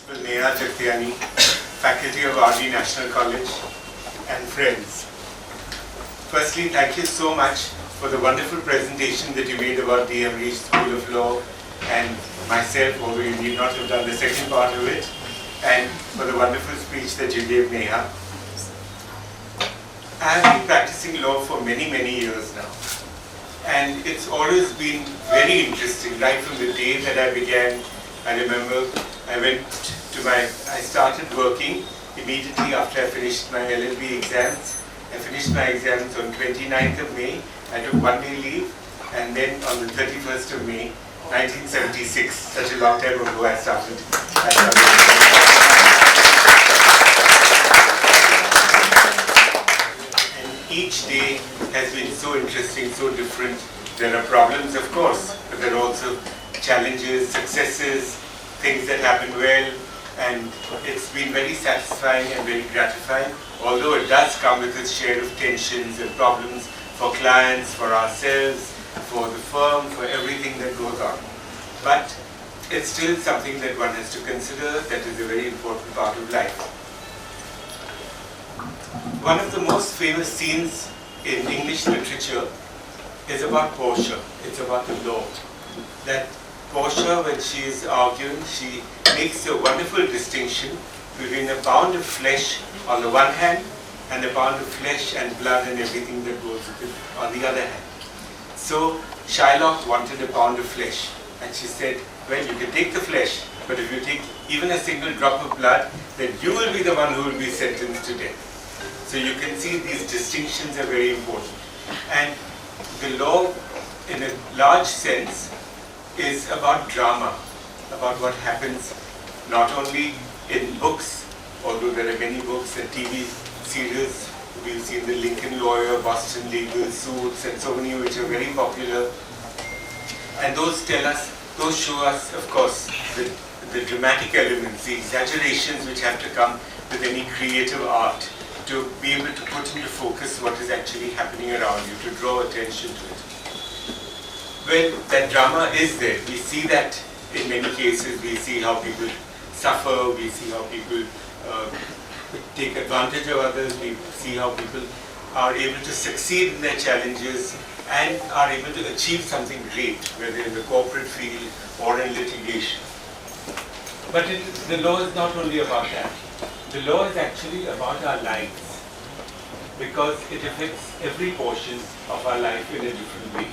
Principal Neha Jagtiani, Faculty of RD National College, and friends. Firstly, thank you so much for the wonderful presentation that you made about the Harish School of Law and myself, although you need not have done the second part of it, and for the wonderful speech that you gave, Neha. I have been practicing law for many, many years now. And it's always been very interesting, right from the day that I began. I remember I started working immediately after I finished my LLB exams. I finished my exams on 29th of May. I took 1 day leave, and then on the 31st of May, 1976, such a long time ago, I started. And each day has been so interesting, so different. There are problems, of course, but there are also challenges, successes, things that happen well, and it's been very satisfying and very gratifying, although it does come with its share of tensions and problems for clients, for ourselves, for the firm, for everything that goes on. But it's still something that one has to consider, that is a very important part of life. One of the most famous scenes in English literature is about Portia. It's about the law. That Portia, when she is arguing, she makes a wonderful distinction between a pound of flesh on the one hand and a pound of flesh and blood and everything that goes with it on the other hand. So Shylock wanted a pound of flesh, and she said, well, you can take the flesh, but if you take even a single drop of blood, then you will be the one who will be sentenced to death. So you can see these distinctions are very important. And the law, in a large sense, is about drama, about what happens not only in books, although there are many books and TV series. We've seen The Lincoln Lawyer, Boston Legal, Suits, and so many which are very popular. And those show us, of course, the dramatic elements, the exaggerations which have to come with any creative art to be able to put into focus what is actually happening around you, to draw attention to it. Well, that drama is there. We see that in many cases. We see how people suffer, we see how people take advantage of others, we see how people are able to succeed in their challenges and are able to achieve something great, whether in the corporate field or in litigation. But the law is not only about that. The law is actually about our lives, because it affects every portion of our life in a different way.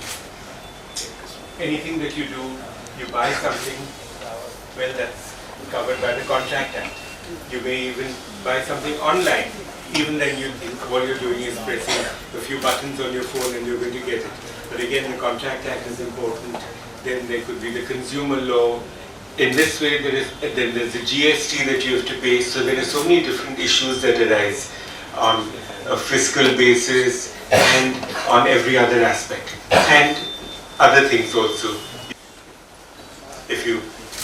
Anything that you do, you buy something, well, that's covered by the Contract Act. You may even buy something online. Even then you think what you're doing is pressing a few buttons on your phone and you're going to get it. But again, the Contract Act is important. Then there could be the consumer law. In this way, then there's the GST that you have to pay. So there are so many different issues that arise on a fiscal basis and on every other aspect. And other things also. If you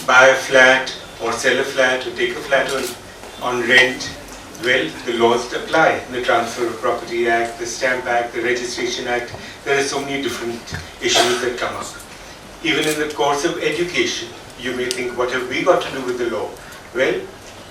buy a flat or sell a flat or take a flat on rent, well, the laws apply. The Transfer of Property Act, the Stamp Act, the Registration Act. There are so many different issues that come up. Even in the course of education, you may think, what have we got to do with the law? Well,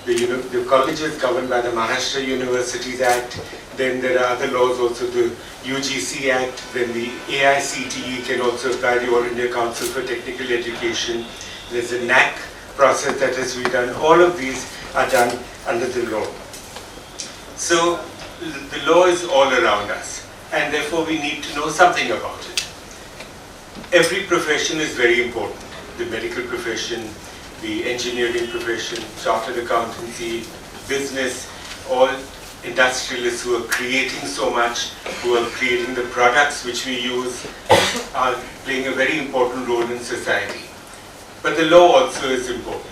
the college is governed by the Maharashtra Universities Act. Then there are other laws also, the UGC Act. Then the AICTE can also apply, the All India Council for Technical Education. There's a NAC process that has to be done. All of these are done under the law. So the law is all around us, and therefore we need to know something about it. Every profession is very important. The medical profession, the engineering profession, chartered accountancy, business, all industrialists who are creating so much, who are creating the products which we use, are playing a very important role in society. But the law also is important.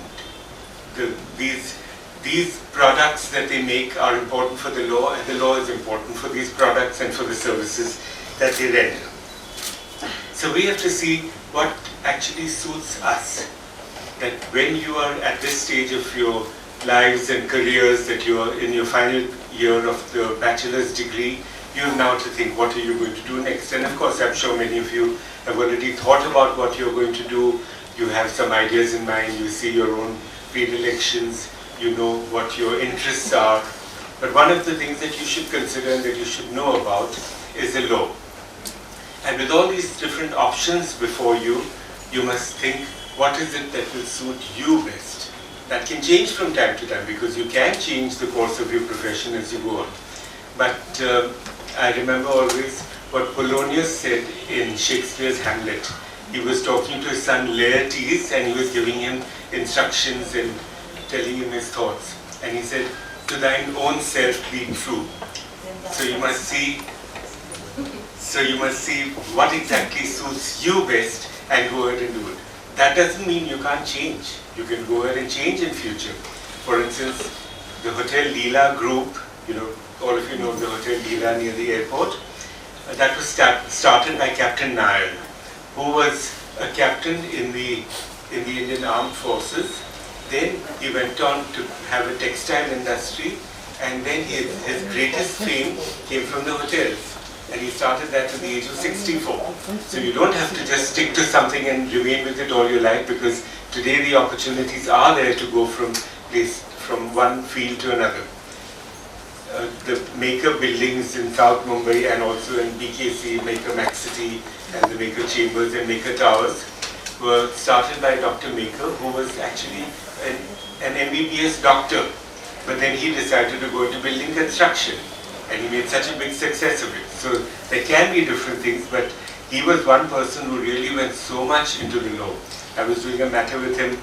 These products that they make are important for the law, and the law is important for these products and for the services that they render. So we have to see what actually suits us. That when you are at this stage of your lives and careers, that you are in your final year of the bachelor's degree, you have now to think, what are you going to do next? And of course, I'm sure many of you have already thought about what you're going to do. you have some ideas in mind, you see your own predilections, you know what your interests are. But one of the things that you should consider and that you should know about is the law. And with all these different options before you, you must think, what is it that will suit you best? That can change from time to time, because you can change the course of your profession as you go on. But I remember always what Polonius said in Shakespeare's Hamlet. He was talking to his son Laertes, and he was giving him instructions and telling him his thoughts. And he said, to thine own self be true. So you must see what exactly suits you best and go ahead and do it. That doesn't mean you can't change. You can go ahead and change in future. For instance, the Hotel Leela group, all of you know the Hotel Leela near the airport, that was started by Captain Nair, who was a captain in the Indian Armed Forces. Then he went on to have a textile industry, and then his greatest fame came from the hotels. And he started that at the age of 64. So you don't have to just stick to something and remain with it all your life, because today the opportunities are there to go from one field to another. The Maker buildings in South Mumbai and also in BKC, Maker Max City, and the Maker Chambers and Maker Towers were started by Dr. Maker, who was actually an MBBS doctor. But then he decided to go into building construction, and he made such a big success of it. So there can be different things, but he was one person who really went so much into the law. I was doing a matter with him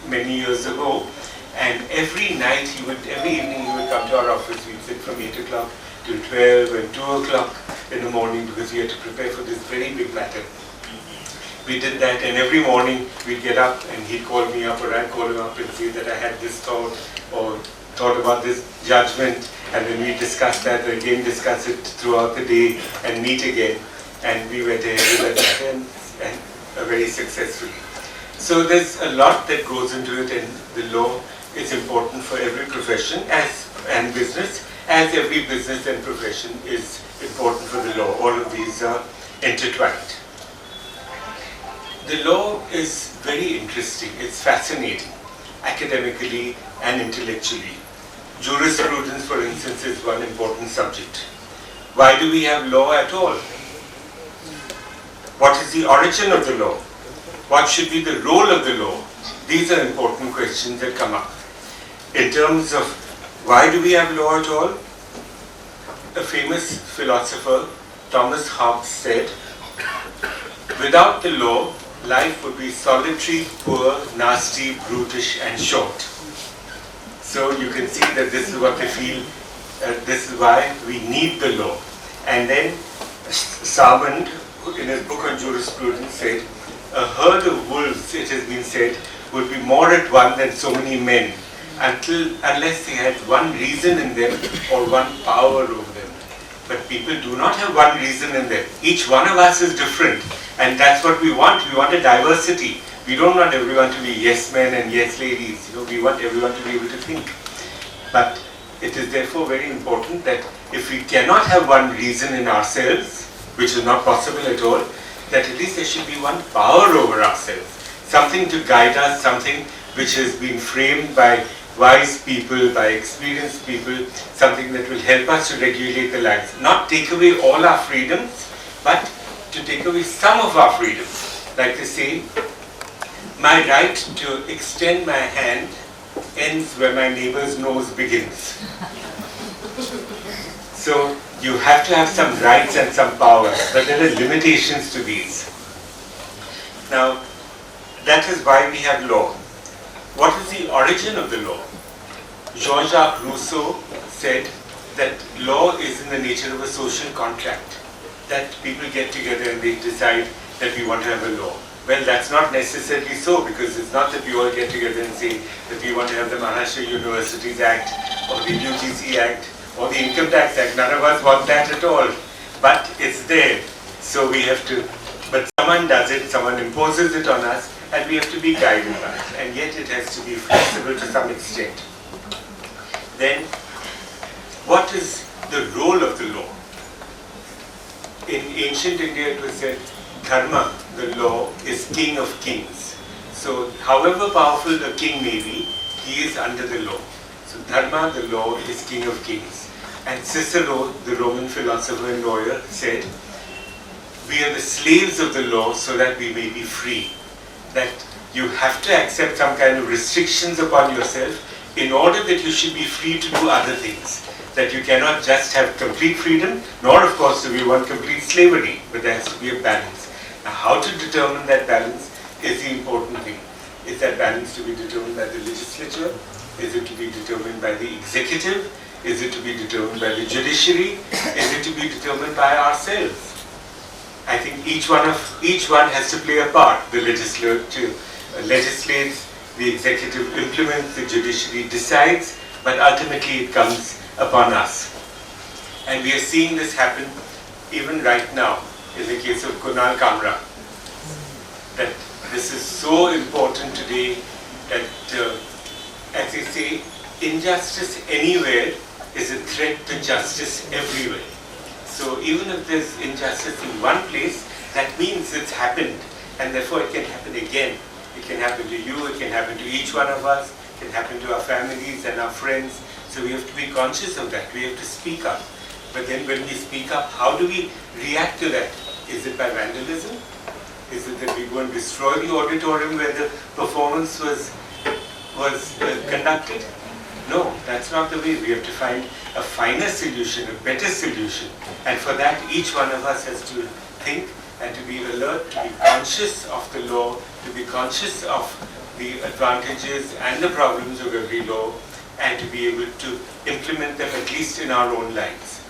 many years ago, and every evening he would come to our office. We'd sit from 8 o'clock till 12 and 2 o'clock in the morning, because we had to prepare for this very big matter. We did that, and every morning we'd get up and he'd call me up, or I'd call him up and say that I had this thought, or thought about this judgment, and then we discuss that, again discuss it throughout the day and meet again, and we went ahead with that and very successfully. So there's a lot that goes into it, and the law is important for every profession and business, as every business and profession is important for the law. All of these are intertwined. The law is very interesting, it's fascinating, academically and intellectually. Jurisprudence, for instance, is one important subject. Why do we have law at all? What is the origin of the law? What should be the role of the law? These are important questions that come up. In terms of why do we have law at all? A famous philosopher, Thomas Hobbes, said, without the law, life would be solitary, poor, nasty, brutish, and short. So you can see that this is what they feel, this is why we need the law. And then Sarmond, in his book on jurisprudence, said, a herd of wolves, it has been said, would be more at one than so many men, unless they had one reason in them or one power over them. But people do not have one reason in them. Each one of us is different, and that's what we want. We want a diversity. We don't want everyone to be yes men and yes ladies. We want everyone to be able to think. But it is therefore very important that if we cannot have one reason in ourselves, which is not possible at all, that at least there should be one power over ourselves. Something to guide us, something which has been framed by wise people, by experienced people, something that will help us to regulate the lives. Not take away all our freedoms, but to take away some of our freedoms. Like they say, my right to extend my hand ends where my neighbor's nose begins. So you have to have some rights and some powers, but there are limitations to these. Now, that is why we have law. What is the origin of the law? Jean-Jacques Rousseau said that law is in the nature of a social contract, that people get together and they decide that we want to have a law. Well, that's not necessarily so, because it's not that we all get together and say that we want to have the Maharashtra Universities Act or the UGC Act or the Income Tax Act. None of us want that at all. But it's there. So we have to, but someone does it, someone imposes it on us, and we have to be guided by it. And yet it has to be flexible to some extent. Then, what is the role of the law? In ancient India it was said, Dharma, the law, is king of kings. So however powerful the king may be, he is under the law. So dharma, the law, is king of kings. And Cicero, the Roman philosopher and lawyer, said, we are the slaves of the law so that we may be free. That you have to accept some kind of restrictions upon yourself in order that you should be free to do other things. That you cannot just have complete freedom, nor of course to be one complete slavery, but there has to be a balance. Now how to determine that balance is the important thing. Is that balance to be determined by the legislature? Is it to be determined by the executive? Is it to be determined by the judiciary? Is it to be determined by ourselves? I think each one has to play a part. The legislature legislates, the executive implements, the judiciary decides, but ultimately it comes upon us. And we are seeing this happen even right now in the case of Kunal Kamra. That this is so important today that, as they say, injustice anywhere is a threat to justice everywhere. So even if there's injustice in one place, that means it's happened, and therefore it can happen again. It can happen to you, it can happen to each one of us, it can happen to our families and our friends. So we have to be conscious of that. We have to speak up. But then when we speak up, how do we react to that? Is it by vandalism? Is it that we go and destroy the auditorium where the performance was conducted? No, that's not the way. We have to find a finer solution, a better solution. And for that, each one of us has to think and to be alert, to be conscious of the law, to be conscious of the advantages and the problems of every law, and to be able to implement them at least in our own lives.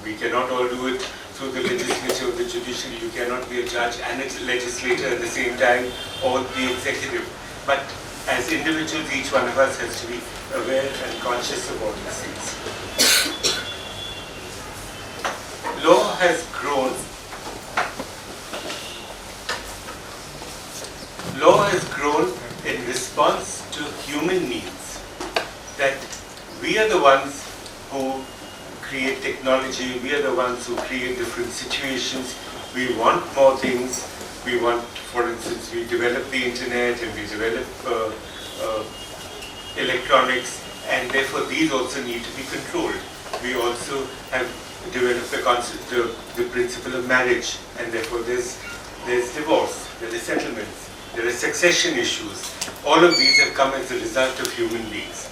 We cannot all do it through the legislature or the judiciary. You cannot be a judge and a legislator at the same time, or the executive. But as individuals, each one of us has to be aware and conscious of all these things. Law has grown. Law has grown in response to human needs. That we are the ones who create technology, we are the ones who create different situations. We want more things. We want, for instance, we develop the internet and we develop electronics, and therefore these also need to be controlled. We also have developed the concept, the principle of marriage, and therefore there's divorce, there are settlements, there are succession issues. All of these have come as a result of human beings.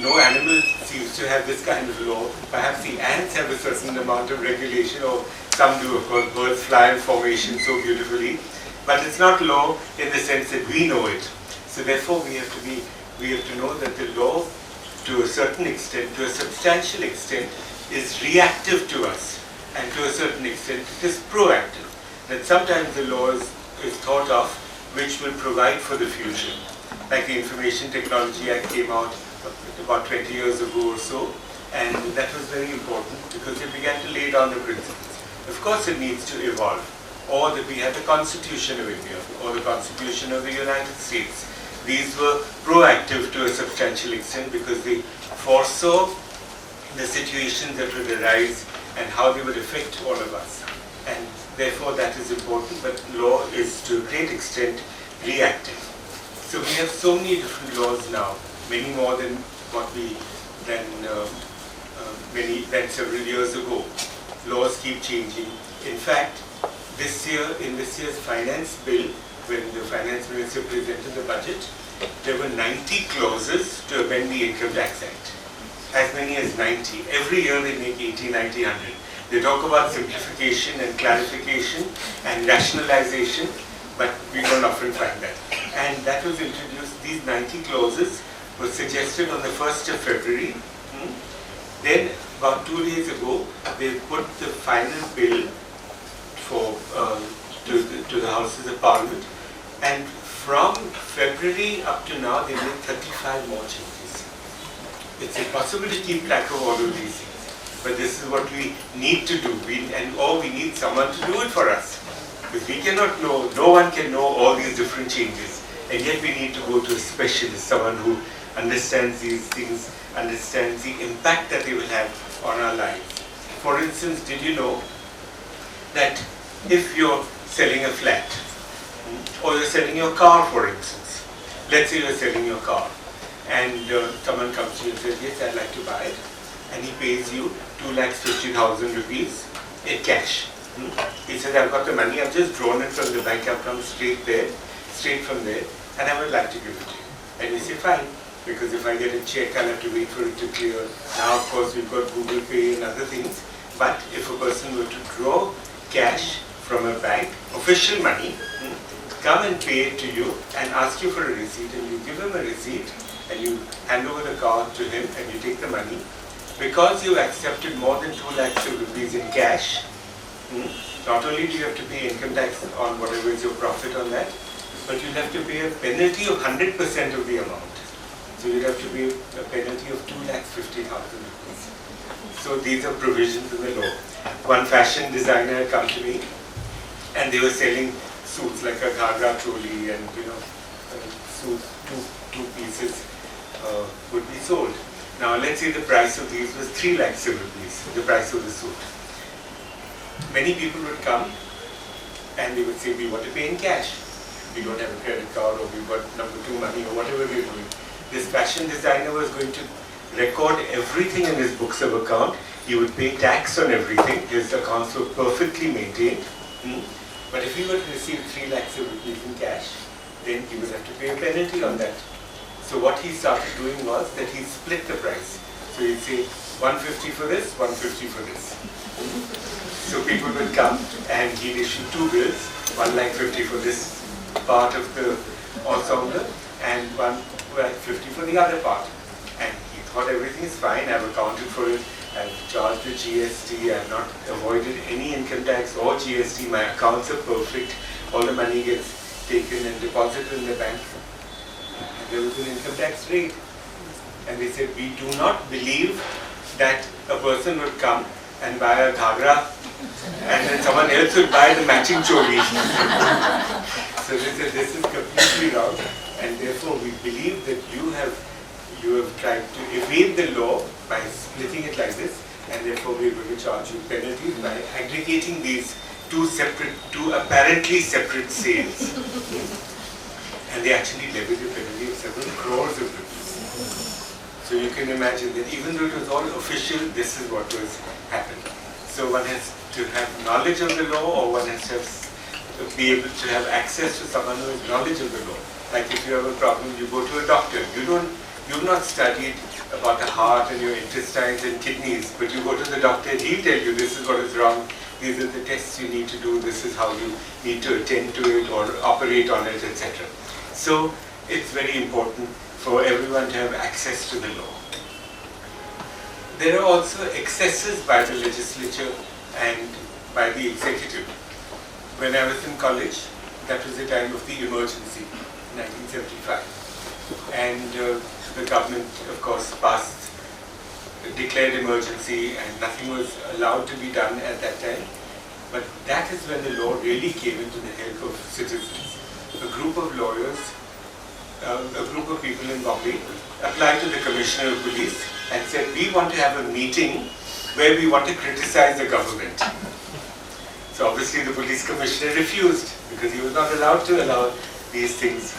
No animal seems to have this kind of law. Perhaps the ants have a certain amount of regulation, or some do, of course. Birds fly in formation so beautifully. But it's not law in the sense that we know it. So therefore we have to know that the law, to a certain extent, to a substantial extent, is reactive to us. And to a certain extent it is proactive. That sometimes the law is thought of which will provide for the future. Like the Information Technology Act came out about 20 years ago or so, and that was very important because it began to lay down the principles. Of course it needs to evolve, or that we had the Constitution of India, or the Constitution of the United States. These were proactive to a substantial extent because they foresaw the situations that would arise and how they would affect all of us. And therefore that is important, but law is to a great extent reactive. So we have so many different laws now, many more than several years ago. Laws keep changing. In fact, in this year's finance bill, when the finance minister presented the budget, there were 90 clauses to amend the Income Tax Act. As many as 90. Every year they make 80, 90, 100. They talk about simplification and clarification and rationalization, but we don't often find that. And that was introduced, these 90 clauses were suggested on the 1st of February. Then, about 2 days ago, they put the final bill to the Houses of Parliament. And from February up to now, they made 35 more changes. It's impossible to keep track of all of these things. But this is what we need to do. We need someone to do it for us. Because we cannot know, no one can know all these different changes. And yet we need to go to a specialist, someone who understands these things, understands the impact that they will have on our lives. For instance, did you know that if you're selling a flat, Or you're selling your car, for instance. Let's say you're selling your car and someone comes to you and says, yes, I'd like to buy it. And he pays you 2,50,000 rupees in cash. He says, I've got the money, I've just drawn it from the bank, I've come straight from there, and I would like to give it to you. And you say, fine, because if I get a check, I'll have to wait for it to clear. Now, of course, we've got Google Pay and other things. But if a person were to draw cash from a bank, official money, come and pay it to you and ask you for a receipt, and you give him a receipt and you hand over the card to him and you take the money. Because you accepted more than 2 lakhs of rupees in cash, not only do you have to pay income tax on whatever is your profit on that, but you'll have to pay a penalty of 100% of the amount. So you'll have to pay a penalty of 2,50,000 rupees. So these are provisions in the law. One fashion designer had come to me and they were selling suits like a ghagra choli, and suits, two pieces would be sold. Now let's say the price of these was 3 lakhs of rupees, the price of the suit. Many people would come and they would say, we want to pay in cash. We don't have a credit card, or we've got number 2 money, or whatever we're doing. This fashion designer was going to record everything in his books of account. He would pay tax on everything. His accounts were perfectly maintained. But if he were to receive 3 lakhs of rupees in cash, then he would have to pay a penalty on that. So what he started doing was that he split the price. So he'd say 150 for this, 150 for this. So people would come and he'd issue 2 bills, 1,50,000 for this part of the ensemble and 1,50,000 for the other part. And he thought everything is fine, I've accounted for it, I've charged the GST, I've not avoided any income tax or GST, my accounts are perfect, all the money gets taken and deposited in the bank. And there was an income tax rate. And they said, we do not believe that a person would come and buy a ghagra and then someone else would buy the matching choli. So they said, this is completely wrong, and therefore we believe that you have tried to evade the law by splitting it like this, and therefore we are going to charge you penalties by aggregating these two apparently separate sales. And they actually levied a penalty of several crores of rupees. So you can imagine that even though it was all official, this is what was happening. So one has to have knowledge of the law, or one has to be able to have access to someone who has knowledge of the law. Like if you have a problem, you go to a doctor. You've not studied about the heart and your intestines and kidneys, but you go to the doctor and he'll tell you this is what is wrong, these are the tests you need to do, this is how you need to attend to it or operate on it, etc. So it's very important for everyone to have access to the law. There are also excesses by the legislature and by the executive. When I was in college, that was the time of the emergency, 1975. And the government, of course, declared emergency, and nothing was allowed to be done at that time. But that is when the law really came into the help of citizens. A group of lawyers, a group of people in Bombay applied to the Commissioner of Police and said, we want to have a meeting where we want to criticize the government. So obviously the police commissioner refused, because he was not allowed to allow these things.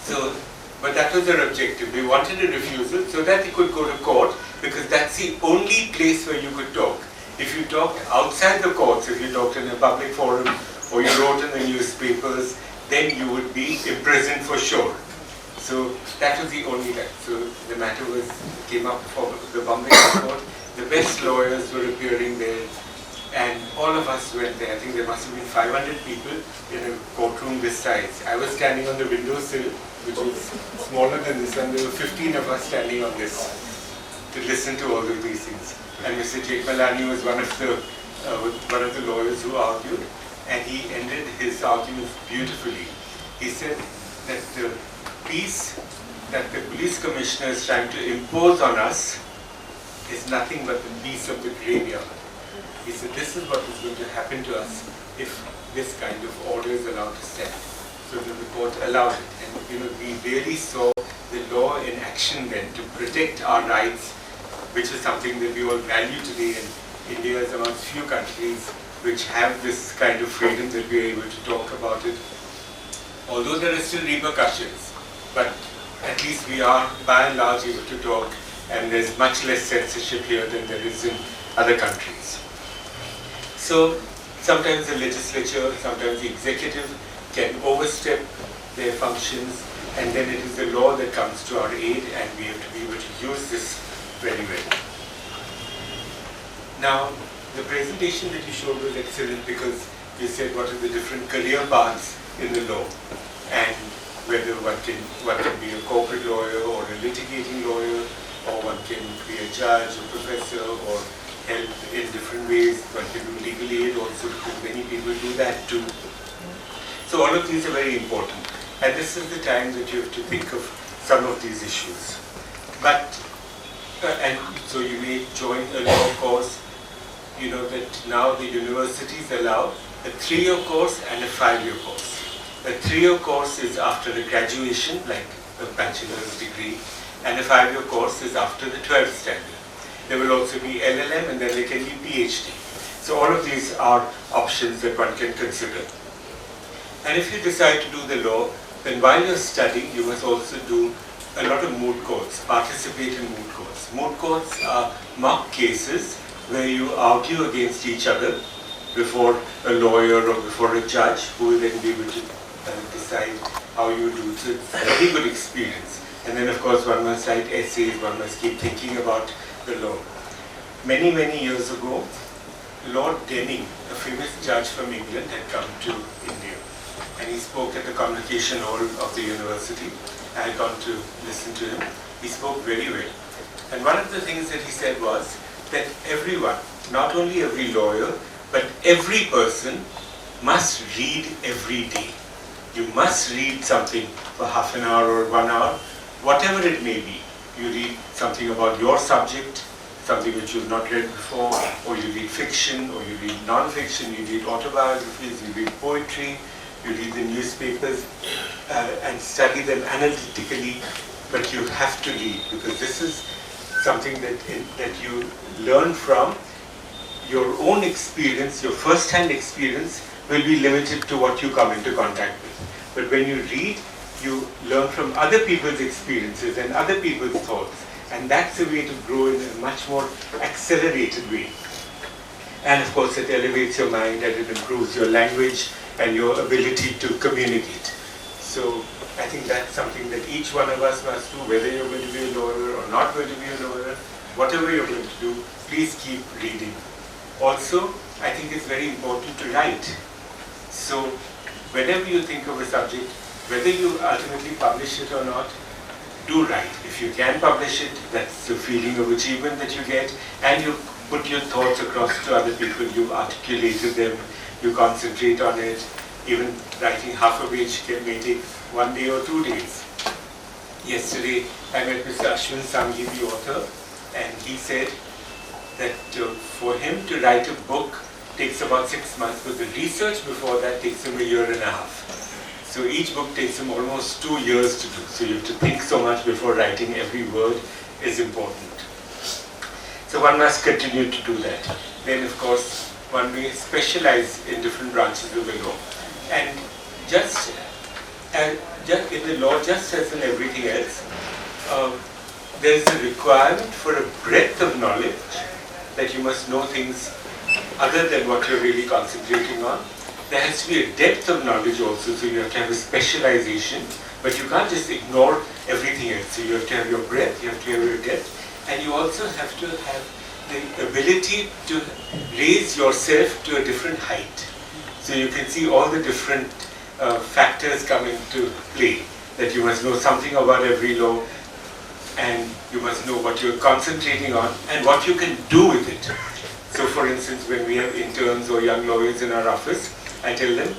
So, but that was their objective. They wanted a refusal so that they could go to court, because that's the only place where you could talk. If you talked outside the courts, if you talked in a public forum or you wrote in the newspapers, then you would be imprisoned for sure. So that was the only time. So the matter came up for the Bombay Court. The best lawyers were appearing there, and all of us went there. I think there must have been 500 people in a courtroom this size. I was standing on the windowsill, which was smaller than this, and there were 15 of us standing on this to listen to all of these things. And Mr. Jethmalani was one of the lawyers who argued, and he ended his arguments beautifully. He said that the peace that the police commissioner is trying to impose on us is nothing but the peace of the graveyard. He said this is what is going to happen to us if this kind of order is allowed to stand. So the court allowed it, and we really saw the law in action then to protect our rights, which is something that we all value today, and India is amongst few countries which have this kind of freedom that we are able to talk about it although there are still repercussions, but at least we are by and large able to talk, and there's much less censorship here than there is in other countries. So sometimes the legislature, sometimes the executive can overstep their functions, and then it is the law that comes to our aid, and we have to be able to use this very well. Now, the presentation that you showed was excellent because you said what are the different career paths in the law, and whether one can be a corporate lawyer or a litigating lawyer, or one can be a judge, a professor, or help in different ways. One can do legal aid also, because many people do that too. So all of these are very important, and this is the time that you have to think of some of these issues. But and so you may join a law course. You know that now the universities allow a 3-year course and a 5-year course. A 3-year course is after a graduation, like a bachelor's degree, and a 5-year course is after the 12th standard. There will also be LLM, and then there can be PhD. So all of these are options that one can consider. And if you decide to do the law, then while you're studying, you must also do a lot of moot courts, participate in moot courts. Moot courts are mock cases where you argue against each other before a lawyer or before a judge, who will then be able to decide how you do. So it's a very good experience. And then of course one must write essays, one must keep thinking about the law. Many, many years ago, Lord Denning, a famous judge from England, had come to India. And he spoke at the Convocation Hall of the university. I had gone to listen to him. He spoke very well. And one of the things that he said was that everyone, not only every lawyer, but every person must read every day. You must read something for half an hour or 1 hour, whatever it may be. You read something about your subject, something which you've not read before, or you read fiction, or you read non-fiction, you read autobiographies, you read poetry, you read the newspapers, and study them analytically, but you have to read, because this is something that you learn from your own experience. Your first-hand experience will be limited to what you come into contact with. But when you read, you learn from other people's experiences and other people's thoughts. And that's a way to grow in a much more accelerated way. And of course, it elevates your mind and it improves your language and your ability to communicate. So I think that's something that each one of us must do, whether you're going to be a lawyer or not going to be a lawyer, whatever you're going to do, please keep reading. Also, I think it's very important to write. So whenever you think of a subject, whether you ultimately publish it or not, do write. If you can publish it, that's the feeling of achievement that you get, and you put your thoughts across to other people, you've articulated them, you concentrate on it. Even writing half a page may take 1 day or 2 days. Yesterday, I met Mr. Ashwin Sanghi, the author, and he said that for him to write a book takes about 6 months, but the research before that takes him 1.5 years. So each book takes him almost 2 years to do. So you have to think so much before writing. Every word is important. So one must continue to do that. Then of course, one may specialize in different branches of the law. And just in the law, just as in everything else, there is a requirement for a breadth of knowledge, that you must know things other than what you're really concentrating on. There has to be a depth of knowledge also, so you have to have a specialization, but you can't just ignore everything else. So you have to have your breadth, you have to have your depth, and you also have to have the ability to raise yourself to a different height. So you can see all the different factors come into play, that you must know something about every law, and you must know what you're concentrating on and what you can do with it. So for instance, when we have interns or young lawyers in our office, I tell them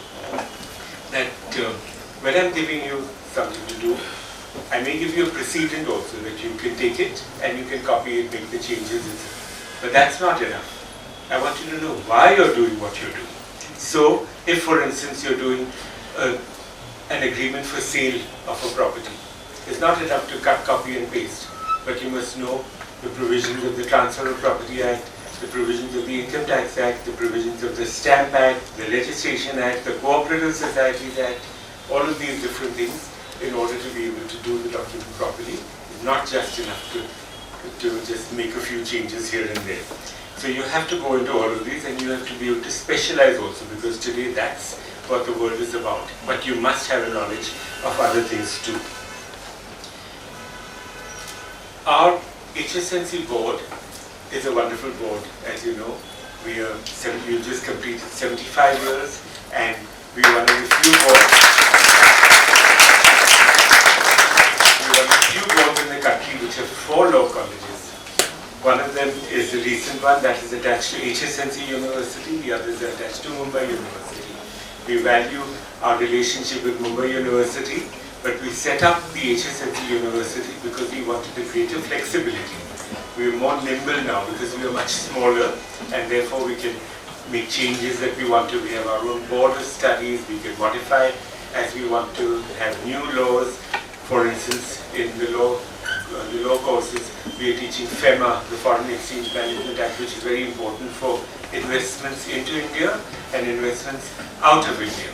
that when I'm giving you something to do, I may give you a precedent also, that you can take it and you can copy it, make the changes. But that's not enough. I want you to know why you're doing what you're doing. So if for instance you're doing an agreement for sale of a property, it's not enough to cut, copy and paste, but you must know the provisions of the Transfer of Property Act, the provisions of the Income Tax Act, the provisions of the Stamp Act, the Registration Act, the Cooperative Societies Act. all of these different things in order to be able to do the document properly. It's not just enough to just make a few changes here and there. So you have to go into all of these, and you have to be able to specialize also, because today that's what the world is about. But you must have a knowledge of other things too. Our HSNC board is a wonderful board, as you know. We just completed 75 years, and we are one of the few boards. We're one of the few boards in the country which have 4 law colleges. One of them is the recent one that is attached to HSNC University. The other is attached to Mumbai University. We value our relationship with Mumbai University, but we set up the HSNC University because we wanted a greater flexibility. We are more nimble now because we are much smaller, and therefore we can make changes that we want to. We have our own board of studies. We can modify as we want to, have new laws. For instance, in the law courses, we are teaching FEMA, the Foreign Exchange Management Act, which is very important for investments into India and investments out of India.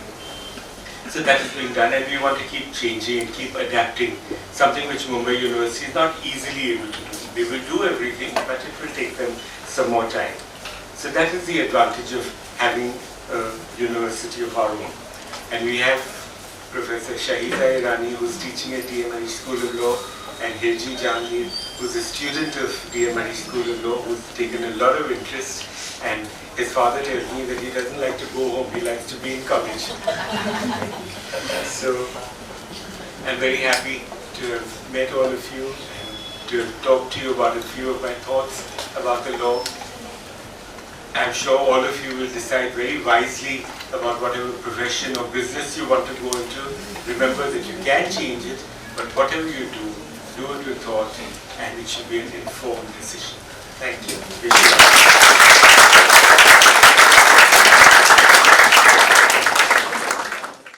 So that is being done, and we want to keep changing and keep adapting, something which Mumbai University is not easily able to do. They will do everything, but it will take them some more time. So that is the advantage of having a university of our own. And we have Professor Shahida Irani, who's teaching at D.M. Harish School of Law, and Hirji Jangir, who's a student of D.M. Harish School of Law, who's taken a lot of interest. And his father tells me that he doesn't like to go home, he likes to be in college. So I'm very happy to have met all of you and to have talked to you about a few of my thoughts about the law. I'm sure all of you will decide very wisely about whatever profession or business you want to go into. Remember that you can change it, but whatever you do it with thought, and it should be an informed decision. Thank you.